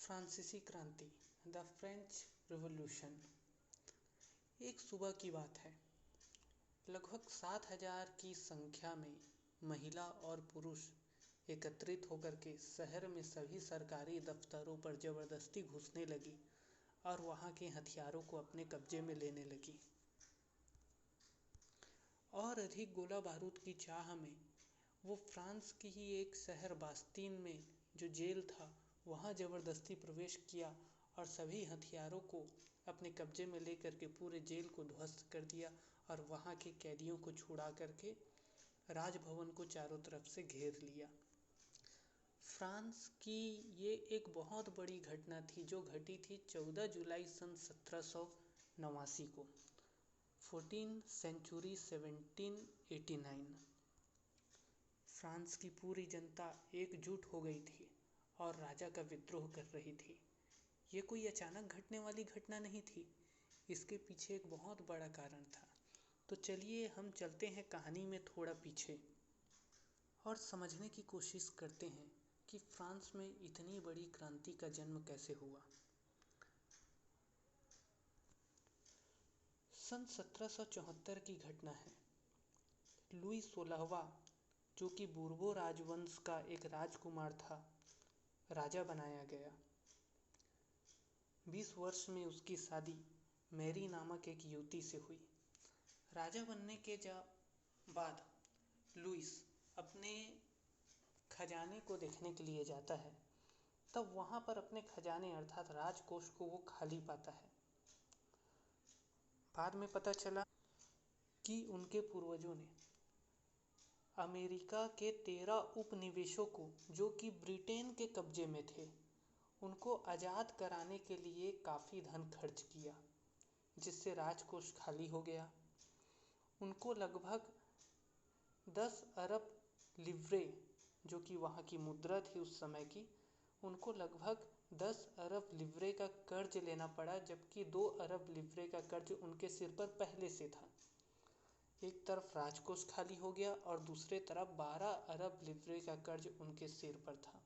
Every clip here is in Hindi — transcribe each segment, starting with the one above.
फ्रांसीसी क्रांति, द फ्रेंच रिवॉल्यूशन। एक सुबह की बात है। लगभग 7,000 की संख्या में महिला और पुरुष एकत्रित होकर के शहर में सभी सरकारी दफ्तरों पर जबरदस्ती घुसने लगी और वहां के हथियारों को अपने कब्जे में लेने लगी। और अधिक गोला बारूद की चाह में वो फ्रांस की ही एक शहर बास्तीन में जो जेल था वहां जबरदस्ती प्रवेश किया और सभी हथियारों को अपने कब्जे में लेकर के पूरे जेल को ध्वस्त कर दिया और वहां के कैदियों को छुड़ा करके राजभवन को चारों तरफ से घेर लिया। फ्रांस की ये एक बहुत बड़ी घटना थी जो घटी थी 14 जुलाई सन 1789 को, 14 सेंचुरी 1789। फ्रांस की पूरी जनता एकजुट हो गई थी और राजा का विद्रोह कर रही थी। ये कोई अचानक घटने वाली घटना नहीं थी, इसके पीछे एक बहुत बड़ा कारण था। तो चलिए हम चलते हैं कहानी में थोड़ा पीछे और समझने की कोशिश करते हैं कि फ्रांस में इतनी बड़ी क्रांति का जन्म कैसे हुआ। सन 1774 की घटना है। लुई 16वां, जो कि बूर्बो राजवंश का एक राजकुमार था, राजा बनाया गया। 20 वर्ष में उसकी शादी मैरी नामक एक युवती से हुई। राजा बनने के बाद लुइस अपने खजाने को देखने के लिए जाता है। तब वहां पर अपने खजाने अर्थात राजकोष को वो खाली पाता है। बाद में पता चला कि उनके पूर्वजों ने अमेरिका के 13 उपनिवेशों को, जो कि ब्रिटेन के कब्जे में थे, उनको आज़ाद कराने के लिए काफ़ी धन खर्च किया, जिससे राजकोष खाली हो गया। उनको लगभग 10 अरब लिव्रे, जो कि वहाँ की मुद्रा थी उस समय की, उनको लगभग 10 अरब लिव्रे का कर्ज लेना पड़ा, जबकि 2 अरब लिव्रे का कर्ज उनके सिर पर पहले से था। एक तरफ राजकोष खाली हो गया और दूसरे तरफ 12 अरब लिव्रे का कर्ज उनके सिर पर था।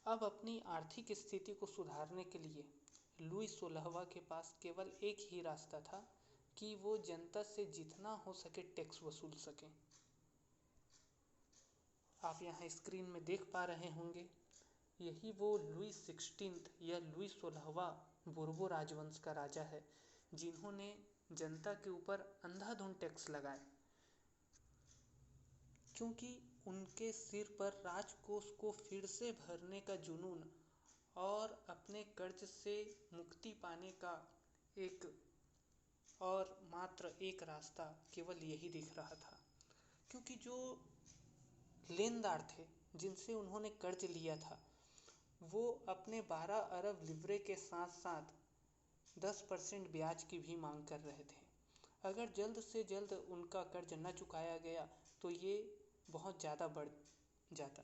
अब अपनी आर्थिक स्थिति को सुधारने के लिए लुई 16वां के पास केवल एक ही रास्ता था कि वो जनता से जितना हो सके टैक्स वसूल सकें। आप यहाँ स्क्रीन में देख पा रहे होंगे, यही वो लुई 16 या लुई 16वां बूर्बो राजवंश का राजा है, जिन्होंने जनता के ऊपर अंधाधुंध टैक्स लगाए, क्योंकि उनके सिर पर राजकोष को फिर से भरने का जुनून और अपने कर्ज से मुक्ति पाने का एक और मात्र एक रास्ता केवल यही दिख रहा था। क्योंकि जो लेनदार थे जिनसे उन्होंने कर्ज लिया था, वो अपने 12 अरब लिव्रे के साथ साथ 10% ब्याज की भी मांग कर रहे थे। अगर जल्द से जल्द उनका कर्ज न चुकाया गया तो ये बहुत ज़्यादा बढ़ जाता।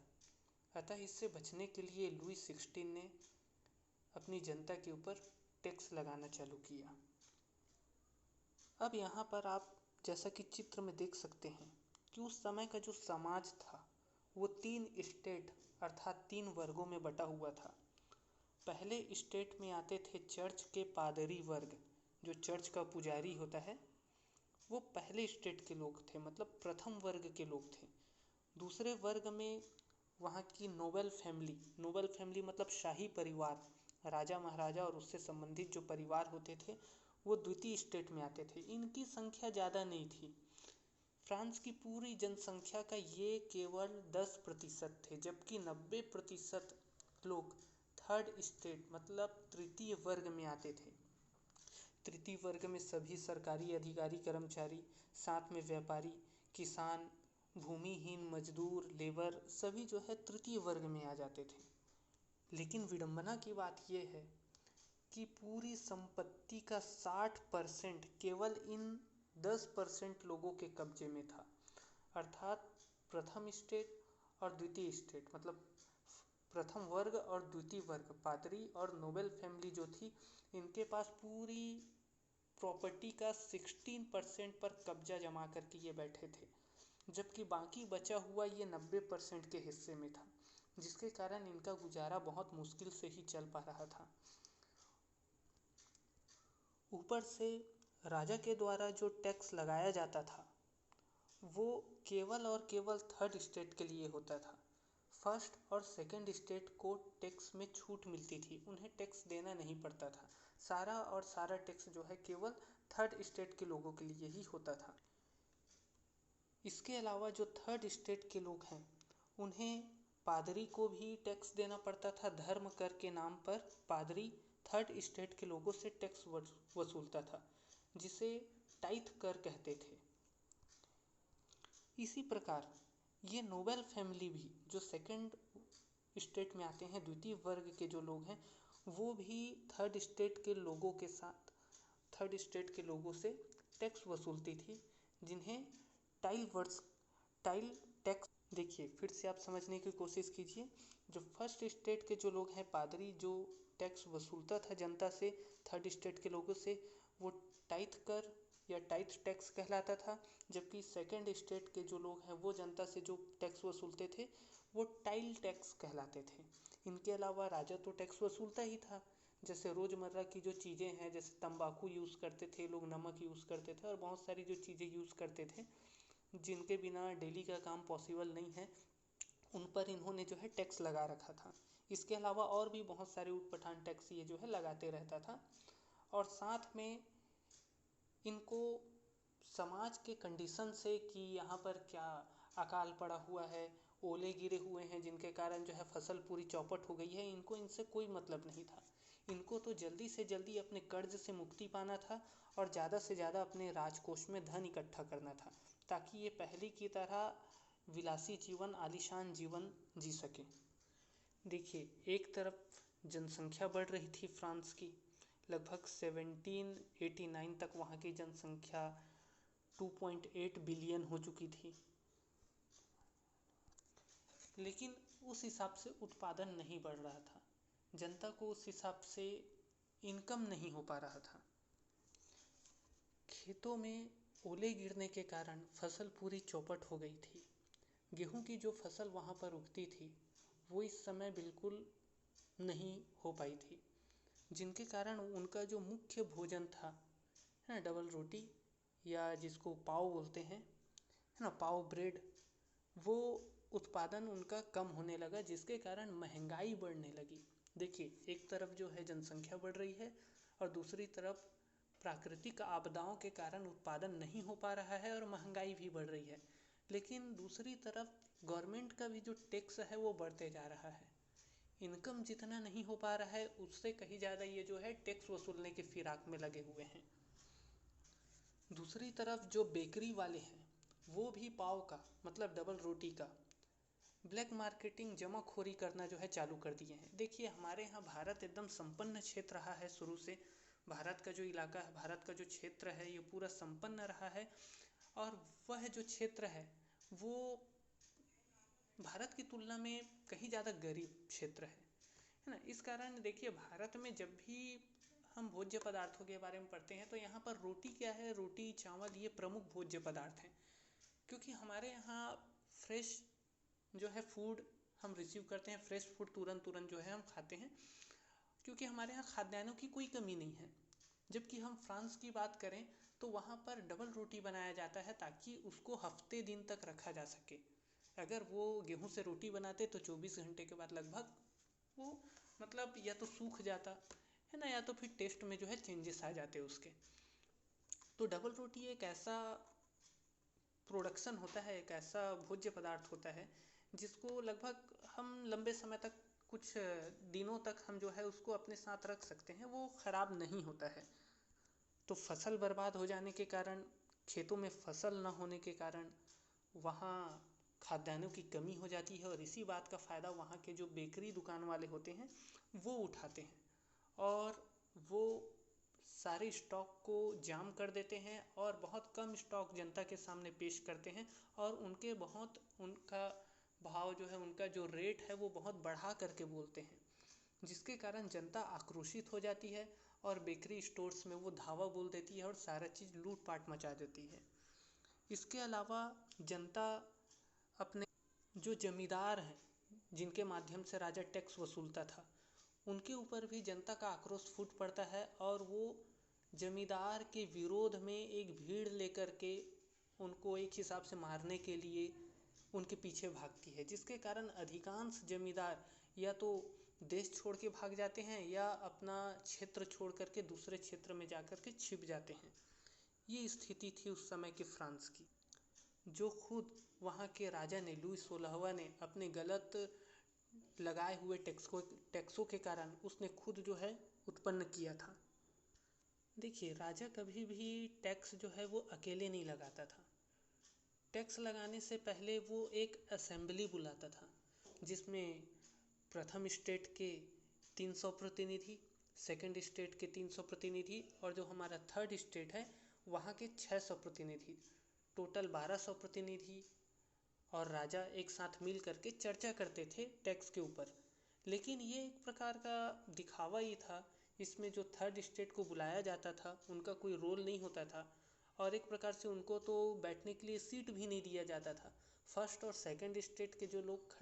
अतः इससे बचने के लिए लुई 16 ने अपनी जनता के ऊपर टैक्स लगाना चालू किया। अब यहाँ पर आप जैसा कि चित्र में देख सकते हैं कि उस समय का जो समाज था वो 3 स्टेट अर्थात 3 वर्गों में बटा हुआ था। पहले स्टेट में आते थे चर्च के पादरी वर्ग, जो चर्च का पुजारी होता है, वो पहले स्टेट के लोग थे, मतलब प्रथम वर्ग के लोग थे। दूसरे वर्ग में वहाँ की नोबल फैमिली मतलब शाही परिवार, राजा महाराजा और उससे संबंधित जो परिवार होते थे, वो द्वितीय स्टेट में आते थे। इनकी संख्या ज़्यादा नहीं थी। फ्रांस की पूरी जनसंख्या का ये केवल 10% थे, जबकि 90% लोग थर्ड स्टेट मतलब तृतीय वर्ग में आते थे। तृतीय वर्ग में सभी सरकारी अधिकारी कर्मचारी, साथ में व्यापारी, किसान, भूमिहीन मजदूर, लेबर, सभी जो है तृतीय वर्ग में आ जाते थे। लेकिन विडंबना की बात यह है कि पूरी संपत्ति का 60% केवल इन 10% लोगों के कब्जे में था। अर्थात प्रथम स्टेट और द्वितीय स्टेट मतलब प्रथम वर्ग और द्वितीय वर्ग, पादरी और नोबल फैमिली जो थी, इनके पास पूरी प्रॉपर्टी का 16% पर कब्जा जमा करके ये बैठे थे, जबकि बाकी बचा हुआ ये 90% के हिस्से में था। जिसके कारण इनका गुजारा बहुत मुश्किल से ही चल पा रहा था। ऊपर से राजा के द्वारा जो टैक्स लगाया जाता था वो केवल और केवल थर्ड स्टेट के लिए होता था। फर्स्ट और सेकंड स्टेट को टैक्स में छूट मिलती थी, उन्हें टैक्स देना नहीं पड़ता था। सारा और सारा टैक्स जो है केवल थर्ड स्टेट के लोगों के लिए ही होता था। इसके अलावा जो थर्ड स्टेट के लोग हैं उन्हें पादरी को भी टैक्स देना पड़ता था। धर्म कर के नाम पर पादरी थर्ड स्टेट के लोगों से टैक्स वसूलता था, जिसे टाइथ कर कहते थे। इसी प्रकार ये नोबेल फैमिली भी जो सेकंड स्टेट में आते हैं, द्वितीय वर्ग के जो लोग हैं, वो भी थर्ड स्टेट के लोगों के साथ थर्ड स्टेट के लोगों से टैक्स वसूलती थी, जिन्हें टाइल टैक्स। देखिए फिर से आप समझने की कोशिश कीजिए। जो फर्स्ट स्टेट के जो लोग हैं, पादरी जो टैक्स वसूलता था जनता से थर्ड स्टेट के लोगों से, वो टाइथ कर या टाइथ टैक्स कहलाता था। जबकि सेकंड स्टेट के जो लोग हैं वो जनता से जो टैक्स वसूलते थे वो टाइल टैक्स कहलाते थे। इनके अलावा राजा तो टैक्स वसूलता ही था। जैसे रोज़मर्रा की जो चीज़ें हैं, जैसे तंबाकू यूज़ करते थे लोग, नमक यूज़ करते थे और बहुत सारी जो चीज़ें यूज़ करते थे जिनके बिना डेली का काम पॉसिबल नहीं है, उन पर इन्होंने जो है टैक्स लगा रखा था। इसके अलावा और भी बहुत सारे ऊटपटांग टैक्स ये जो है लगाते रहता था। और साथ में इनको समाज के कंडीशन से कि यहाँ पर क्या अकाल पड़ा हुआ है, ओले गिरे हुए हैं जिनके कारण जो है फसल पूरी चौपट हो गई है, इनको इनसे कोई मतलब नहीं था। इनको तो जल्दी से जल्दी अपने कर्ज से मुक्ति पाना था और ज़्यादा से ज़्यादा अपने राजकोष में धन इकट्ठा करना था, ताकि ये पहले की तरह विलासी जीवन, आलीशान जीवन जी सके। देखिए एक तरफ जनसंख्या बढ़ रही थी फ्रांस की, लगभग 1789 तक वहाँ की जनसंख्या 2.8 बिलियन हो चुकी थी, लेकिन उस हिसाब से उत्पादन नहीं बढ़ रहा था। जनता को उस हिसाब से इनकम नहीं हो पा रहा था। खेतों में ओले गिरने के कारण फसल पूरी चौपट हो गई थी। गेहूं की जो फसल वहाँ पर उगती थी वो इस समय बिल्कुल नहीं हो पाई थी, जिनके कारण उनका जो मुख्य भोजन था, है ना, डबल रोटी या जिसको पाव बोलते हैं, है ना, पाव ब्रेड, वो उत्पादन उनका कम होने लगा, जिसके कारण महंगाई बढ़ने लगी। देखिए एक तरफ जो है जनसंख्या बढ़ रही है और दूसरी तरफ प्राकृतिक आपदाओं के कारण उत्पादन नहीं हो पा रहा है और महंगाई भी बढ़ रही है। लेकिन दूसरी तरफ गवर्नमेंट का भी जो टैक्स है वो बढ़ते जा रहा है। इनकम जितना नहीं हो पा रहा है उससे कहीं ज़्यादा ये जो है टैक्स वसूलने की फिराक में लगे हुए हैं। दूसरी तरफ जो बेकरी वाले हैं वो भी पाव का मतलब डबल रोटी का ब्लैक मार्केटिंग, जमाखोरी करना जो है चालू कर दिए हैं। देखिए हमारे यहाँ भारत एकदम संपन्न क्षेत्र रहा है शुरू से। भारत का जो इलाका है, भारत का जो क्षेत्र है, ये पूरा संपन्न रहा है और वह जो क्षेत्र है वो भारत की तुलना में कहीं ज़्यादा गरीब क्षेत्र है ना। इस कारण देखिए भारत में जब भी हम भोज्य पदार्थों के बारे में पढ़ते हैं तो यहाँ पर रोटी क्या है, रोटी चावल ये प्रमुख भोज्य पदार्थ हैं, क्योंकि हमारे यहाँ फ्रेश जो है फूड हम रिसीव करते हैं, फ्रेश फूड तुरंत तुरंत जो है हम खाते हैं, क्योंकि हमारे यहाँ खाद्यान्नों की कोई कमी नहीं है। जबकि हम फ्रांस की बात करें तो वहाँ पर डबल रोटी बनाया जाता है ताकि उसको हफ्ते दिन तक रखा जा सके। अगर वो गेहूं से रोटी बनाते तो 24 घंटे के बाद लगभग वो मतलब या तो सूख जाता है ना, या तो फिर टेस्ट में जो है चेंजेस आ जाते उसके। तो डबल रोटी एक ऐसा प्रोडक्शन होता है, एक ऐसा भोज्य पदार्थ होता है जिसको लगभग हम लंबे समय तक, कुछ दिनों तक हम जो है उसको अपने साथ रख सकते हैं, वो ख़राब नहीं होता है। तो फसल बर्बाद हो जाने के कारण, खेतों में फसल न होने के कारण वहाँ खाद्यान्नों की कमी हो जाती है और इसी बात का फ़ायदा वहाँ के जो बेकरी दुकान वाले होते हैं वो उठाते हैं और वो सारे स्टॉक को जाम कर देते हैं और बहुत कम स्टॉक जनता के सामने पेश करते हैं और उनका भाव जो है, उनका जो रेट है वो बहुत बढ़ा करके बोलते हैं, जिसके कारण जनता आक्रोशित हो जाती है और बेकरी स्टोर्स में वो धावा बोल देती है और सारा चीज़ लूट पाट मचा देती है। इसके अलावा जनता अपने जो जमींदार हैं, जिनके माध्यम से राजा टैक्स वसूलता था, उनके ऊपर भी जनता का आक्रोश फूट पड़ता है और वो जमींदार के विरोध में एक भीड़ लेकर के उनको एक हिसाब से मारने के लिए उनके पीछे भागती है, जिसके कारण अधिकांश जमींदार या तो देश छोड़ के भाग जाते हैं या अपना क्षेत्र छोड़ करके दूसरे क्षेत्र में जाकर के छिप जाते हैं। ये स्थिति थी उस समय के फ्रांस की, जो खुद वहाँ के राजा ने, लुई 16वां ने अपने गलत लगाए हुए टैक्सों के कारण उसने खुद जो है उत्पन्न किया था। देखिए, राजा कभी भी टैक्स जो है वो अकेले नहीं लगाता था। टैक्स लगाने से पहले वो एक असेंबली बुलाता था, जिसमें प्रथम स्टेट के 300 प्रतिनिधि, सेकंड स्टेट के 300 प्रतिनिधि और जो हमारा थर्ड स्टेट है वहाँ के 600 प्रतिनिधि, टोटल 1200 प्रतिनिधि और राजा एक साथ मिल करके चर्चा करते थे टैक्स के ऊपर। लेकिन ये एक प्रकार का दिखावा ही था, इसमें जो थर्ड स्टेट को बुलाया जाता था उनका कोई रोल नहीं होता था और एक प्रकार से उनको तो बैठने के लिए सीट भी नहीं दिया जाता था। फर्स्ट और सेकंड स्टेट के जो लोग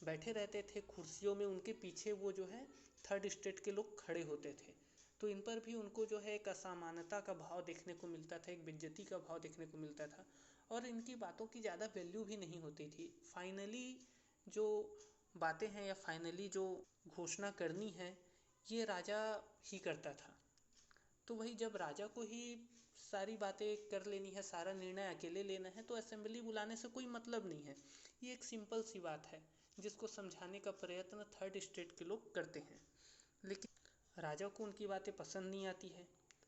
बैठे रहते थे कुर्सियों में, उनके पीछे वो जो है थर्ड स्टेट के लोग खड़े होते थे। तो इन पर भी उनको जो है एक असमानता का भाव देखने को मिलता था, एक बेइज्जती का भाव देखने को मिलता था और इनकी बातों की ज़्यादा वैल्यू भी नहीं होती थी। फाइनली जो बातें हैं या फाइनली जो घोषणा करनी है ये राजा ही करता था। तो वही जब राजा को ही सारी बातें कर लेनी है, सारा निर्णय अकेले लेना है, तो असेंबली बुलाने से कोई मतलब नहीं है। ये एक सिंपल सी बात है जिसको समझाने का प्रयत्न थर्ड स्टेट के लोग करते हैं, लेकिन राजा को उनकी बातें पसंद नहीं आती है,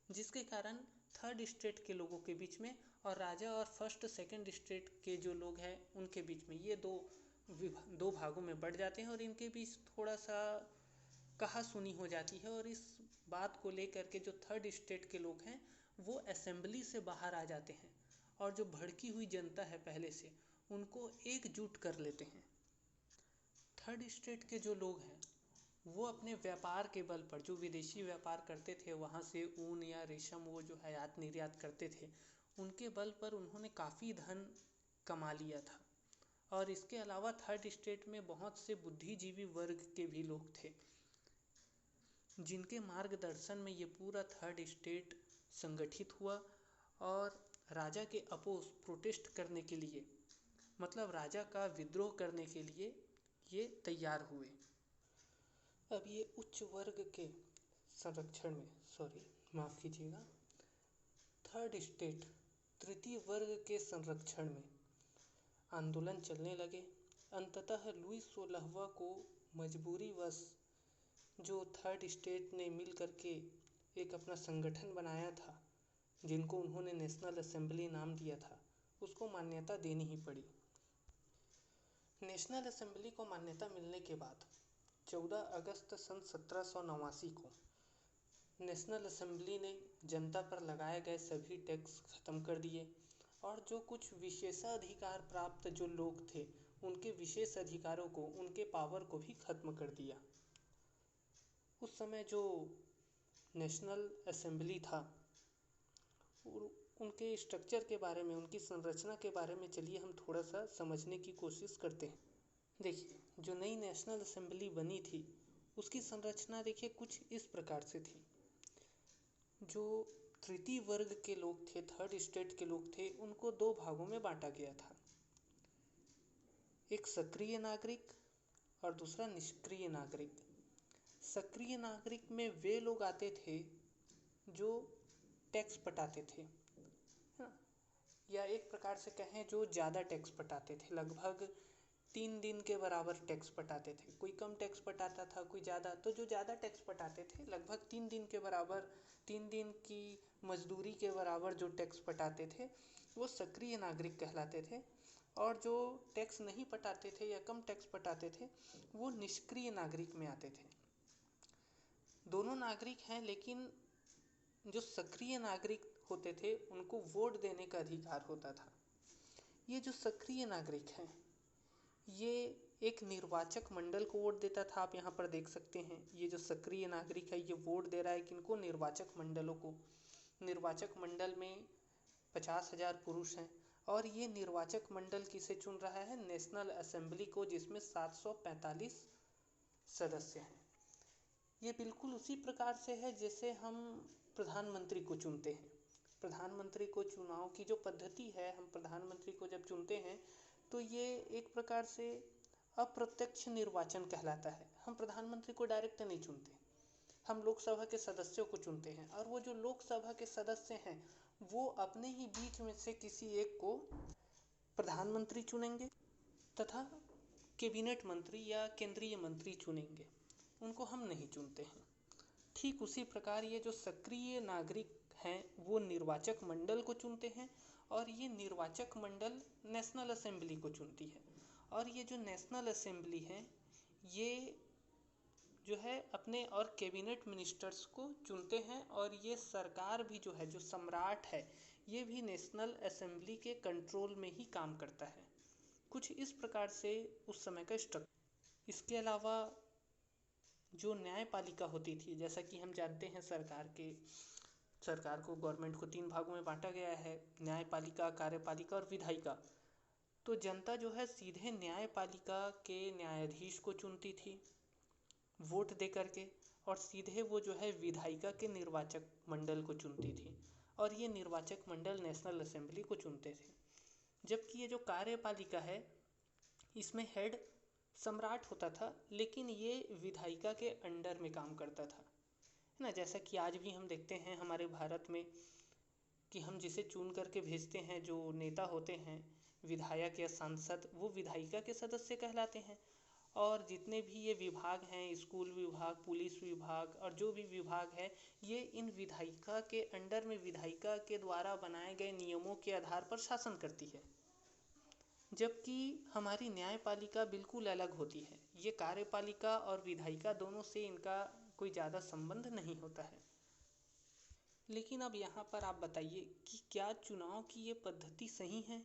जिसके कारण थर्ड स्टेट के लोगों के बीच में और राजा और फर्स्ट सेकंड स्टेट के जो लोग हैं उनके बीच में ये दो भागों में बढ़ जाते हैं और इनके बीच थोड़ा सा कहासुनी हो जाती है। और इस बात को लेकर के जो थर्ड स्टेट के लोग हैं वो असेंबली से बाहर आ जाते हैं और जो भड़की हुई जनता है पहले से, उनको एकजुट कर लेते हैं। थर्ड स्टेट के जो लोग हैं वो अपने व्यापार के बल पर, जो विदेशी व्यापार करते थे, वहाँ से ऊन या रेशम वो जो आयात निर्यात करते थे, उनके बल पर उन्होंने काफ़ी धन कमा लिया था। और इसके अलावा थर्ड स्टेट में बहुत से बुद्धिजीवी वर्ग के भी लोग थे, जिनके मार्गदर्शन में ये पूरा थर्ड स्टेट संगठित हुआ और राजा के अपोज प्रोटेस्ट करने के लिए, मतलब राजा का विद्रोह करने के लिए ये तैयार हुए। अब ये उच्च वर्ग के संरक्षण में, माफ़ कीजिएगा, थर्ड स्टेट तृतीय वर्ग के संरक्षण में आंदोलन चलने लगे। अंततः लुई 16वां को मजबूरीवश जो थर्ड स्टेट ने मिल करके एक अपना संगठन बनाया था, जिनको उन्होंने नेशनल असेंबली नाम दिया था, उसको मान्यता देनी ही पड़ी। नेशनल असेंबली को मान्यता मिलने के बाद 14 अगस्त सन 1789 को नेशनल असेंबली ने जनता पर लगाए गए सभी टैक्स खत्म कर दिए और जो कुछ विशेषाधिकार प्राप्त जो लोग थे उनके विशेष अधिकारों को, उनके पावर को भी खत्म कर दिया। उस समय जो नेशनल असेंबली था उनके स्ट्रक्चर के बारे में, उनकी संरचना के बारे में चलिए हम थोड़ा सा समझने की कोशिश करते हैं। देखिए, जो नई नेशनल असेंबली बनी थी उसकी संरचना देखिए कुछ इस प्रकार से थी। जो तृतीय वर्ग के लोग थे, थर्ड स्टेट के लोग थे, उनको दो भागों में बांटा गया था, एक सक्रिय नागरिक और दूसरा निष्क्रिय नागरिक। सक्रिय नागरिक में वे लोग आते थे जो टैक्स पटाते थे, या एक प्रकार से कहें जो ज़्यादा टैक्स पटाते थे, लगभग 3 दिन के बराबर टैक्स पटाते थे। कोई कम टैक्स पटाता था, कोई ज़्यादा। तो जो ज़्यादा टैक्स पटाते थे लगभग 3 दिन के बराबर, 3 दिन की मजदूरी के बराबर जो टैक्स पटाते थे वो सक्रिय नागरिक कहलाते थे। और जो टैक्स नहीं पटाते थे या कम टैक्स पटाते थे वो निष्क्रिय नागरिक में आते थे। दोनों नागरिक हैं, लेकिन जो सक्रिय नागरिक होते थे उनको वोट देने का अधिकार होता था। ये जो सक्रिय नागरिक हैं ये एक निर्वाचक मंडल को वोट देता था। आप यहाँ पर देख सकते हैं ये जो सक्रिय नागरिक है ये वोट दे रहा है किनको, निर्वाचक मंडलों को। निर्वाचक मंडल में 50,000 पुरुष हैं और ये निर्वाचक मंडल किसे चुन रहा है? नेशनल असेंबली को, जिसमें 745 सदस्य हैं। ये बिल्कुल उसी प्रकार से है जैसे हम प्रधानमंत्री को चुनते हैं। प्रधानमंत्री को चुनाव की जो पद्धति है, हम प्रधानमंत्री को जब चुनते हैं तो ये एक प्रकार से अप्रत्यक्ष निर्वाचन कहलाता है। हम प्रधानमंत्री को डायरेक्ट नहीं चुनते, हम लोकसभा के सदस्यों को चुनते हैं, और वो जो लोकसभा के सदस्य हैं वो अपने ही बीच में से किसी एक को प्रधानमंत्री चुनेंगे तथा कैबिनेट मंत्री या केंद्रीय मंत्री चुनेंगे, उनको हम नहीं चुनते हैं। ठीक उसी प्रकार ये जो सक्रिय नागरिक हैं वो निर्वाचक मंडल को चुनते हैं, और ये निर्वाचक मंडल नेशनल असेंबली को चुनती है। और ये जो नेशनल असेंबली है ये जो है अपने और कैबिनेट मिनिस्टर्स को चुनते हैं, और ये सरकार भी जो है, जो सम्राट है, ये भी नेशनल असेंबली के कंट्रोल में ही काम करता है। कुछ इस प्रकार से उस समय का स्ट्रक्चर। इसके अलावा जो न्यायपालिका होती थी, जैसा कि हम जानते हैं सरकार को, गवर्नमेंट को 3 भागों में बांटा गया है, न्यायपालिका, कार्यपालिका और विधायिका। तो जनता जो है सीधे न्यायपालिका के न्यायाधीश को चुनती थी वोट दे करके, और सीधे वो जो है विधायिका के निर्वाचक मंडल को चुनती थी, और ये निर्वाचक मंडल नेशनल असेंबली को चुनते थे। जबकि ये जो कार्यपालिका है इसमें हेड सम्राट होता था, लेकिन ये विधायिका के अंडर में काम करता था, है ना। जैसा कि आज भी हम देखते हैं हमारे भारत में कि हम जिसे चुन करके भेजते हैं, जो नेता होते हैं, विधायक या सांसद, वो विधायिका के सदस्य कहलाते हैं। और जितने भी ये विभाग हैं, स्कूल विभाग, पुलिस विभाग और जो भी विभाग है, ये इन विधायिका के अंडर में, विधायिका के द्वारा बनाए गए नियमों के आधार पर शासन करती है। जबकि हमारी न्यायपालिका बिल्कुल अलग होती है। ये कार्यपालिका और विधायिका दोनों से इनका कोई ज़्यादा संबंध नहीं होता है। लेकिन अब यहाँ पर आप बताइए कि क्या चुनाव की ये पद्धति सही है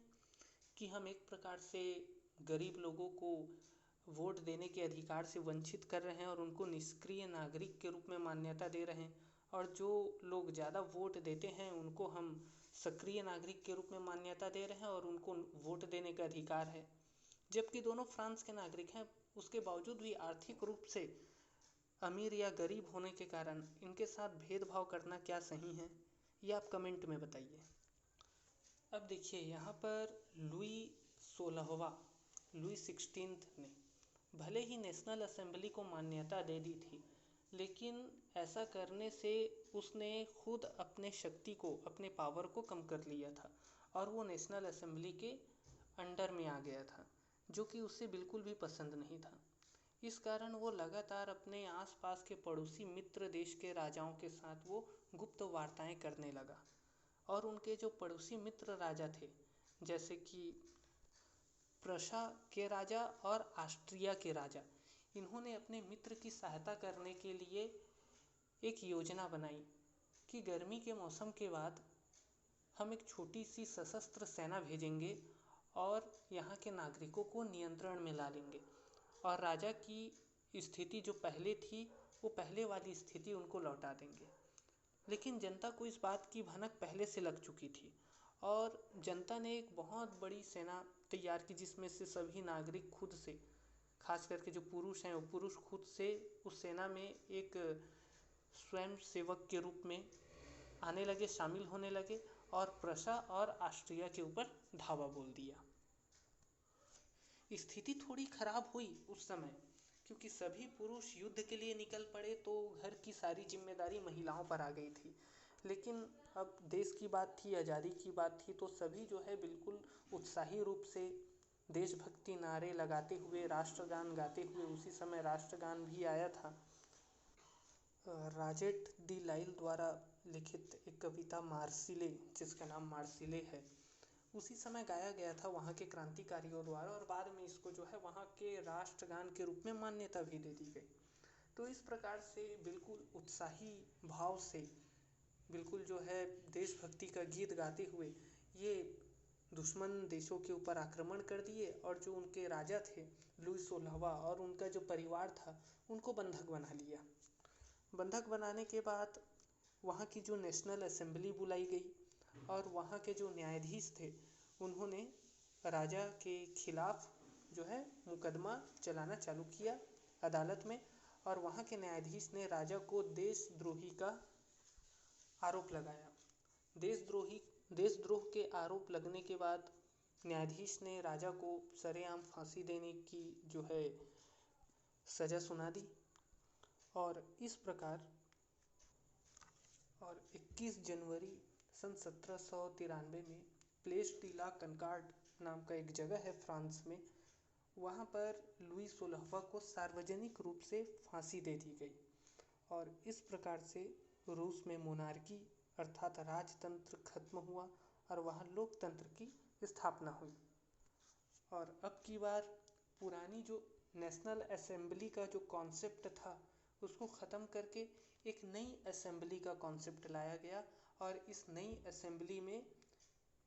कि हम एक प्रकार से गरीब लोगों को वोट देने के अधिकार से वंचित कर रहे हैं और उनको निष्क्रिय नागरिक के रूप में मान्यता दे रहे हैं, और जो लोग ज़्यादा वोट देते हैं उनको हम सक्रिय नागरिक के रूप में मान्यता दे रहे हैं और उनको वोट देने का अधिकार है। जबकि दोनों फ्रांस के नागरिक हैं, उसके बावजूद भी आर्थिक रूप से अमीर या गरीब होने के कारण इनके साथ भेदभाव करना क्या सही है, ये आप कमेंट में बताइए। अब देखिए यहाँ पर लुई 16 ने भले ही नेशनल असेंबली को मान्यता दे दी थी, लेकिन ऐसा करने से उसने खुद अपने शक्ति को, अपने पावर को कम कर लिया था, और वो नेशनल असेंबली के अंडर में आ गया था, जो कि उसे बिल्कुल भी पसंद नहीं था। इस कारण वो लगातार अपने आसपास के पड़ोसी मित्र देश के राजाओं के साथ वो गुप्त वार्ताएं करने लगा, और उनके जो पड़ोसी मित्र राजा थे, जैसे कि प्रशा के राजा और ऑस्ट्रिया के राजा, इन्होंने अपने मित्र की सहायता करने के लिए एक योजना बनाई कि गर्मी के मौसम के बाद हम एक छोटी सी सशस्त्र सेना भेजेंगे और यहाँ के नागरिकों को नियंत्रण में ला लेंगे, और राजा की स्थिति जो पहले थी वो पहले वाली स्थिति उनको लौटा देंगे। लेकिन जनता को इस बात की भनक पहले से लग चुकी थी, और जनता ने एक बहुत बड़ी सेना तैयार की, जिसमें से सभी नागरिक खुद से, खास करके जो पुरुष हैं वो पुरुष खुद से उस सेना में एक स्वयं सेवक के रूप में आने लगे, शामिल होने लगे, और प्रशा और ऑस्ट्रिया के ऊपर धावा बोल दिया। स्थिति थोड़ी खराब हुई उस समय, क्योंकि सभी पुरुष युद्ध के लिए निकल पड़े, तो घर की सारी जिम्मेदारी महिलाओं पर आ गई थी। लेकिन अब देश की बात थी, आज़ादी की बात थी, तो सभी जो है बिल्कुल उत्साही रूप से देशभक्ति नारे लगाते हुए, राष्ट्रगान गाते हुए, उसी समय राष्ट्रगान भी आया था, रॉबर्ट डी लाइल द्वारा लिखित एक कविता मार्सिले, जिसका नाम मार्सिले है, उसी समय गाया गया था वहाँ के क्रांतिकारियों द्वारा, और बाद में इसको जो है वहाँ के राष्ट्रगान के रूप में मान्यता भी दे दी गई। तो इस प्रकार से बिल्कुल उत्साही भाव से, बिल्कुल जो है देशभक्ति का गीत गाते हुए ये दुश्मन देशों के ऊपर आक्रमण कर दिए, और जो उनके राजा थे लुई 16वां और उनका जो परिवार था उनको बंधक बना लिया। बंधक बनाने के बाद वहाँ की जो नेशनल असेंबली बुलाई गई, और वहाँ के जो न्यायाधीश थे उन्होंने राजा के खिलाफ जो है मुकदमा चलाना चालू किया अदालत में, और वहाँ के न्यायाधीश ने राजा को देशद्रोही का आरोप लगाया। देशद्रोह के आरोप लगने के बाद न्यायाधीश ने राजा को सरेआम फांसी देने की जो है सजा सुना दी। और इस प्रकार 21 जनवरी सन 1793 में प्लेस डी ला कनकॉर्ड नाम का एक जगह है फ्रांस में, वहाँ पर लुई 16वां को सार्वजनिक रूप से फांसी दे दी गई। और इस प्रकार से रूस में मोनार्की अर्थात राजतंत्र खत्म हुआ और वहाँ लोकतंत्र की स्थापना हुई। और अब की बार पुरानी जो नेशनल असेंबली का जो कॉन्सेप्ट था उसको ख़त्म करके एक नई असेंबली का कॉन्सेप्ट लाया गया, और इस नई असेंबली में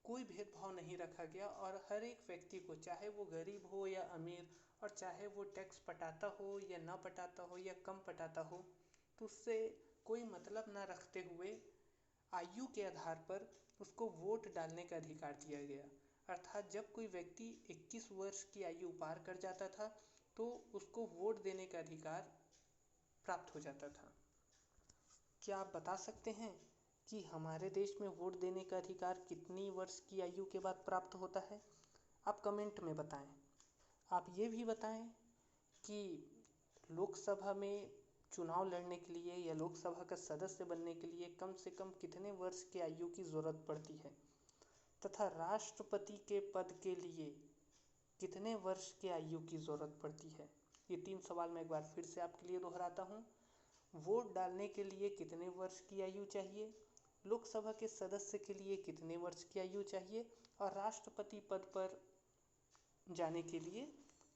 कोई भेदभाव नहीं रखा गया, और हर एक व्यक्ति को, चाहे वो गरीब हो या अमीर, और चाहे वो टैक्स पटाता हो या ना पटाता हो या कम पटाता हो, तो उससे कोई मतलब ना रखते हुए आयु के आधार पर उसको वोट डालने का अधिकार दिया गया। अर्थात जब कोई व्यक्ति 21 वर्ष की आयु पार कर जाता था तो उसको वोट देने का अधिकार प्राप्त हो जाता था। क्या आप बता सकते हैं कि हमारे देश में वोट देने का अधिकार कितनी वर्ष की आयु के बाद प्राप्त होता है? आप कमेंट में बताएं। आप ये भी बताएं कि लोकसभा में चुनाव लड़ने के लिए या लोकसभा का सदस्य बनने के लिए कम से कम कितने वर्ष की आयु की ज़रूरत पड़ती है, तथा राष्ट्रपति के पद के लिए कितने वर्ष की आयु की ज़रूरत पड़ती है। ये 3 सवाल मैं एक बार फिर से आपके लिए दोहराता हूँ। वोट डालने के लिए कितने वर्ष की आयु चाहिए, लोकसभा के सदस्य के लिए कितने वर्ष की आयु चाहिए, और राष्ट्रपति पद पर जाने के लिए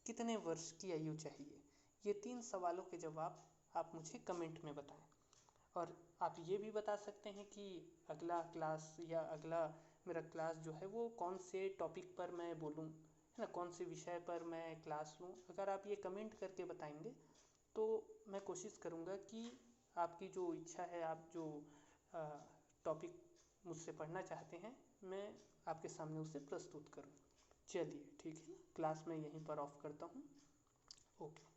कितने वर्ष की आयु चाहिए। ये 3 सवालों के जवाब आप मुझे कमेंट में बताएं। और आप ये भी बता सकते हैं कि अगला क्लास या अगला मेरा क्लास जो है वो कौन से टॉपिक पर मैं बोलूँ, है ना, कौन से विषय पर मैं क्लास लूँ। अगर आप ये कमेंट करके बताएंगे तो मैं कोशिश करूँगा कि आपकी जो इच्छा है, आप जो टॉपिक मुझसे पढ़ना चाहते हैं, मैं आपके सामने उसे प्रस्तुत करूँ। चलिए ठीक है, क्लास मैं यहीं पर ऑफ करता हूँ। ओके।